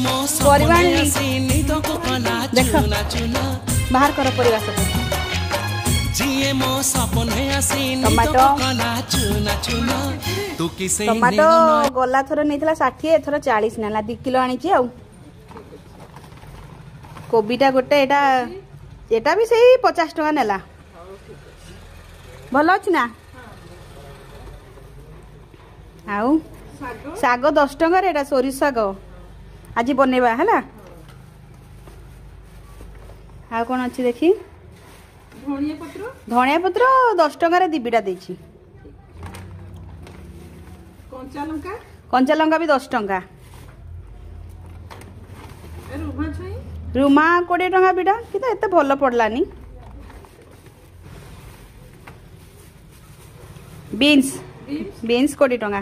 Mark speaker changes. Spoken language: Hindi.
Speaker 1: परिवा देख बाहर कर परिवा सब टमाटो गला थर नहीं 60 एथर 40 ना 2 किलो आनी कोबीटा गोटे एटा भी सही 50 टका नेला भल अच्छी ना आउ साग 10 टका एटा सोरिष साग आज बनवा है आ कौन अच्छी देखी धनिया पत्र 10 टका दीबीटा देछि कंचा लंका भी 10 टका रुमा 20 टका बिटा कि तो एते भल पड़लानी बीन्स 20 टका